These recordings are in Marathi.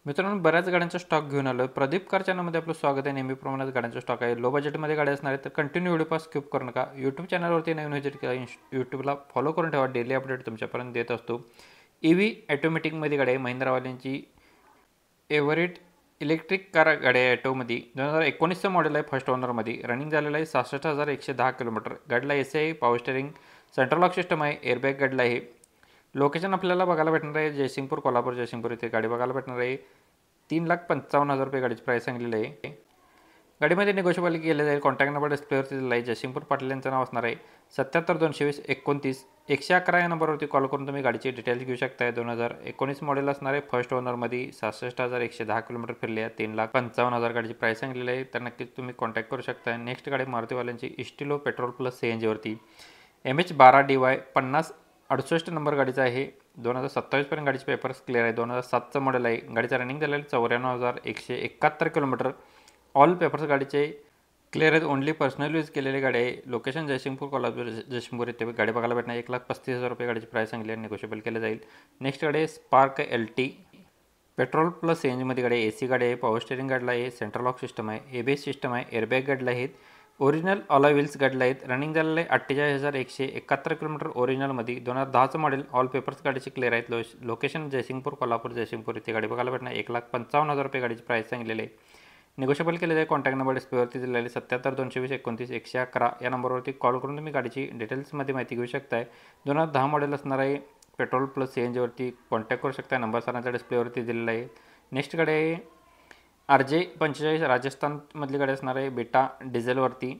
मित्रांनो, बऱ्याच गाड्यांचा स्टॉक घेऊन आलो आहे. प्रदीप कार चॅनलमध्ये आपलं स्वागत आहे. नेहमीप्रमाणेच गाड्यांचा स्टॉक आहे. लो बजेटमध्ये गाडी असणार आहे तर कंटिन्यू व्हिडिओ पास स्किप करू नका. यूट्यूब चॅनलवरती नवीन व्हिजिट केला, यूट्यूबला फॉलो करून ठेवा. डेली अपडेट तुमच्यापर्यंत देत असतो. EV ऑटोमॅटिकमध्ये गाडी आहे. महिंद्रावाल्यांची एव्हरेट इलेक्ट्रिक कार गाडी आहे. ॲटोमध्ये 2019चं मॉडेल आहे. फर्स्ट ओनरमध्ये रनिंग झालेलं आहे 66,110 किलोमीटर. गाडीला AC आहे, power steering, central lock system आहे, एअरबॅग गाडीला आहे. लोकेशन आपल्याला बघायला भेटणार आहे जयसिंगपूर, कोल्हापूर जयसिंगपूर इथे गाडी बघायला भेटणार आहे. 3,55,000 रुपये गाडीची प्राईस सांगलेली आहे. गाडीमध्ये निगोशिएबल केले जाईल. कॉन्टॅक्ट नंबर डिस्प्लेवरती दिलेला आहे. जयसिंगपूर पाटील यांचं नाव असणार आहे. 77-220-29 111 या नंबरवरती कॉल करून तुम्ही गाडीची डिटेल्स घेऊ शकताय. 2019 मॉडेल असणार आहे. फर्स्ट ओनरमध्ये 66,110 किलोमीटर फिरली आहे. 3,55,000 गाडीची प्राईस सांगलेली आहे. तर नक्कीच तुम्ही कॉन्टॅक्ट करू शकता. नेक्स्ट गाडी मारुतीवाल्यांची इस्टिलो पेट्रोल प्लस CNGवरती MH12DY 5068 नंबर गाडीचा आहे. 2027पर्यंत गाडीचे पेपर्स क्लिअर आहे. 2007चं मॉडेल आहे. गाडीचं रनिंग झालेलं 94,171 किलोमीटर. ऑल पेपर्स गाडीचे क्लिअर आहेत. ओनली पर्सनल यूज केलेली गाडी आहे. लोकेशन जयसिंगपूर, कोल्हापूर जयसिंगपूर इथे गाडी बघायला भेटणार. 1,35,000 रुपये गाडीची प्राईस सांगली आहे. निगोशिएबल केलं जाईल. नेक्स्ट गाडी आहे स्पार्क LT पेट्रोल प्लस CNGमध्ये गाडी आहे. AC गाडी आहे, पॉवर स्टेअरिंग गाडीला आहे, सेंट्रल लॉक सिस्टम आहे, ABS सिस्टम आहे, एअरबॅग गाडीला आहेत, ओरिजिनल अलॉय व्हील्स गाडीला आहेत. रनिंग झालेलं आहे 48,171 किलोमीटर ओरिजिनलमध्ये. 2010चं मॉडेल. ऑल पेपर्स गाडीचे क्लिअर आहेत. लोकेशन जयसिंगपूर, कोल्हापूर जयसिंगपूर इथे गाडी बघायला भेटणार. 1,55,000 रुपये गाडीची प्राईस सांगलेली आहे. निगोशिएबल केले जाईल. कॉन्टॅक्ट नंबर डिस्प्लेवरती दिलेले आहे. 77-220-29 111 या नंबरवरती कॉल करून तुम्ही गाडीची डिटेल्समध्ये माहिती घेऊ शकताय. 2010 मॉडेल असणार आहे. पेट्रोल प्लस CNGवरती कॉन्टॅक्ट करू शकता. नंबर सरांच्या डिस्प्लेवरती दिलेला आहे. नेक्स्ट गाडी आहे RJ45 राजस्थानमधली गाडी असणार आहे. बेटा डिझेलवरती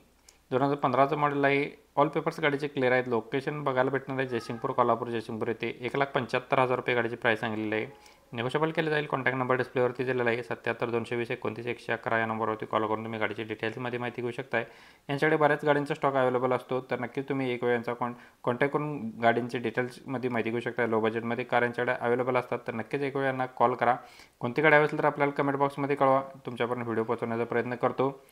2015चं मॉडेल आहे. ऑल पेपर्स गाडीचे क्लिअर आहेत. लोकेशन बघायला भेटणार आहे जयसिंगपूर, कोल्हापूर जयसिंगपूर येथे. 1,75,000 रुपये गाडीची प्राईस सांगलेली आहे. निगोशिएबल केलं जाईल. कॉन्टॅक्ट नंबर डिस्प्लेवरती दिलेला आहे. 77-220-29 111 या नंबरवरती कॉल करून तुम्ही गाडीची डिटेल्समध्ये माहिती घेऊ शकताय. यांच्याकडे बऱ्याच गाड्यांचा स्टॉक अवेलेबल असतो. तर नक्कीच तुम्ही एक वेळ यांचा कॉन्टॅक्ट करून गाडींची डिटेल्समध्ये माहिती घेऊ शकता. लो बजेटमध्ये कार यांच्याकडे अवेलेबल असतात. तर नक्कीच एक वेळ यांना कॉल करा. कोणती गाडी हवी असेल तर आपल्याला कमेंट बॉक्समध्ये कळवा. तुमच्यापर्यंत व्हिडिओ पोहोचवण्याचा प्रयत्न करतो.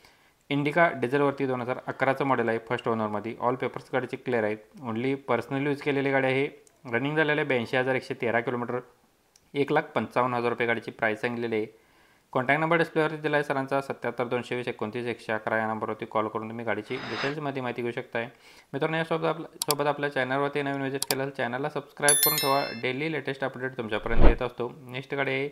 इंडिका डिझेलवरती 2011चं मॉडेल आहे. फर्स्ट ओनरमध्ये. ऑल पेपर्स गाडीचे क्लिअर आहेत. ओनली पर्सनल यूज केलेली गाडी आहे. रनिंग झालेलं आहे 82,113 किलोमीटर. 1,55,000 रुपये गाडीची प्राईस सांगलेली आहे. कॉन्टॅक्ट नंबर डिस्प्लेवरती दिला आहे सरांचा. 77-220-29 111 या नंबरवरती कॉल करून तुम्ही गाडीची डिटेल्समध्ये माहिती घेऊ शकताय. मित्रांनो, यासोबत आपल्या चॅनलवरती नवीन व्हिजिट केलं तर चॅनलला सबस्क्राईब करून ठेवा. डेली लेटेस्ट अपडेट तुमच्यापर्यंत येत असतो. नेक्स्ट गाडी आहे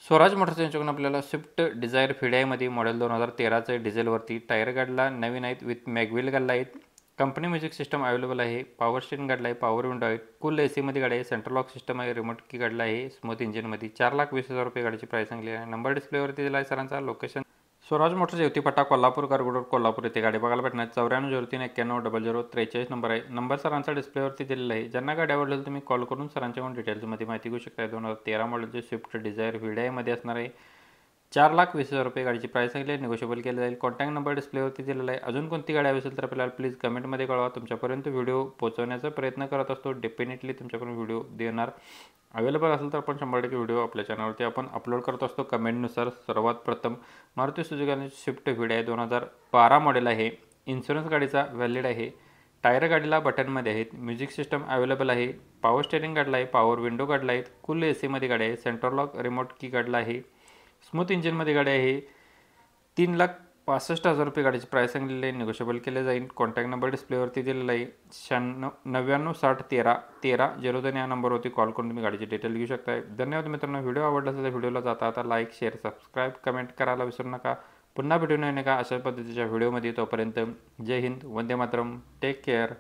स्वराज मोटर्स यांच्याकडून आपल्याला स्विफ्ट डिझायर फिडायमध्ये मॉडेल 2013चं डिझेलवरती. टायर गाडीला नवीन आहेत. विथ मॅगव्हील गाडीला आहेत. कंपनी म्युझिक सिस्टम अवेलेबल आहे. पॉवर स्टेअरिंग गाडीला आहे. पॉवर विंडो आहे. कूल ACमध्ये गाडी आहे. सेंट्रल लॉक सिस्टम आहे. रिमोट की गाडीला आहे. स्मूथ इंजिनमध्ये. 4,20,000 रुपये गाडीची प्राईस सांगली आहे. नंबर डिस्प्लेवरती दिला आहे सरांचा. लोकेशन स्वराज मोटर्स येवतीपाटा, कोल्हापूर गारगोड कोल्हापूर येथे गाडी बघायला भेटणार. 94-03-91-00-43 नंबर आहे. नंबर सरांचा डिस्प्लेवरती दिलेला आहे. ज्यांना गाडी आवडली तुम्ही कॉल करून सरांच्याकडून डिटेल्समध्ये माहिती घेऊ शकता. 2013 मॉडेलचे स्विफ्ट डिझायर व्हिडायमध्ये असणार आहे. 4,20,000 रुपये गाडीची प्राईस सांगितली आहे. निगोशिएबल केलं जाईल. कॉन्टॅक्ट नंबर डिस्प्लेवरती दिलेला आहे. अजून कोणती गाडी हवी असेल तर आपल्याला प्लीज कमेंटमध्ये कळवा. तुमच्यापर्यंत व्हिडिओ पोहोचवण्याचा प्रयत्न करत असतो. डेफिनेटली तुमच्यापर्यंत व्हिडिओ देणार. अवेलेबल असेल तर आपण 100% व्हिडिओ आपल्या चॅनलवरती आपण अपलोड करत असतो कमेंटनुसार. सर्वात प्रथम मारुती सुझुकी स्विफ्ट व्हिडाय 2012 मॉडेल आहे. इन्शुरन्स गाडीचा व्हॅलिड आहे. टायर गाडीला बटनमध्ये आहेत. म्युझिक सिस्टम अवेलेबल आहे. पॉवर स्टेअरिंग गाडीला आहे. पॉवर विंडो गाडीला आहेत. कूल ACमध्ये गाडी आहे. सेंट्रल लॉक रिमोट की गाडीला आहे. स्मूथ इंजिनमध्ये गाडी आहे. 3,65,000 रुपये गाडीची प्राईस सांगलेली आहे. निगोशिएबल केले जाईल. कॉन्टॅक्ट नंबर डिस्प्लेवरती दिलेला आहे. 96-99-60-13-13-02 या नंबरवरती कॉल करून तुम्ही गाडीची डिटेल घेऊ शकता. धन्यवाद मित्रांनो. व्हिडिओ आवडला असेल तर व्हिडिओला जाता आता लाईक, शेअर, सबस्क्राईब, कमेंट करायला विसरू नका. पुन्हा भेटू नये का अशा पद्धतीच्या व्हिडिओमध्ये. तोपर्यंत जय हिंद, वंदे मातरम, टेक केअर.